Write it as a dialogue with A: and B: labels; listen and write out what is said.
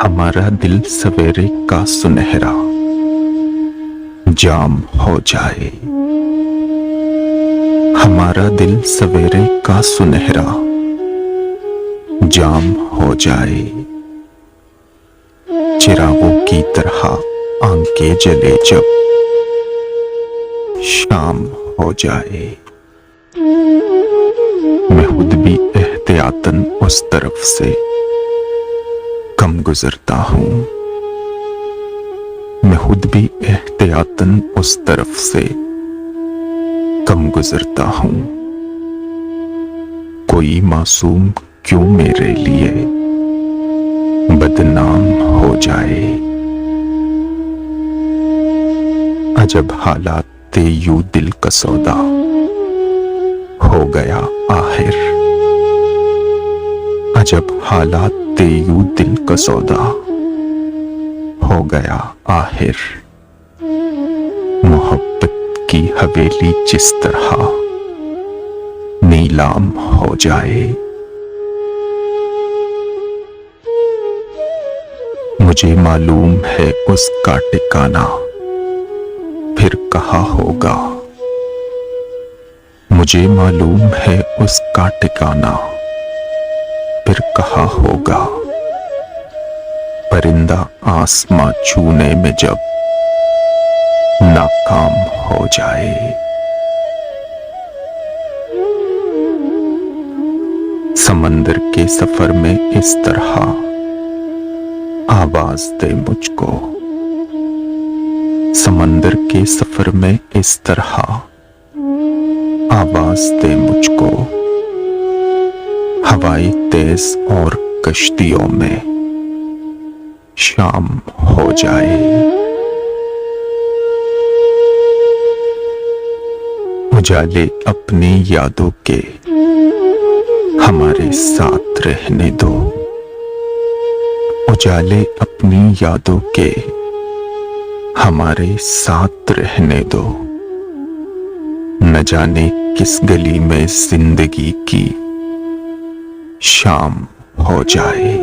A: हमारा दिल सवेरे का सुनहरा जाम हो जाए। हमारा दिल सवेरे का सुनहरा जाम हो जाए। चिरागों की तरह आंखें जले जब शाम हो जाए। मैं खुद भी एहतियातन उस तरफ से कम गुजरता हूँ। मैं खुद भी एहतियातन उस तरफ से कम गुजरता हूँ। कोई मासूम क्यों मेरे लिए बदनाम हो जाए। अजब हालात ते यूं दिल का सौदा हो गया आखिर। अजब हालात ते यूं दिल का सौदा हो गया आखिर। मोहब्बत की हवेली जिस तरह नीलाम हो जाए। मुझे मालूम है उसका ठिकाना फिर कहाँ होगा। मुझे मालूम है उसका ठिकाना फिर कहाँ होगा। परिंदा आसमां छूने में जब नाकाम हो जाए। समंदर के सफर में इस तरह आवाज दे मुझको। समंदर के सफर में इस तरह आवाज दे मुझको। हवाई तेज और कश्तियों में शाम हो जाए। उजाले अपनी यादों के हमारे साथ रहने दो। उजाले अपनी यादों के हमारे साथ रहने दो। न जाने किस गली में जिंदगी की शाम हो जाए।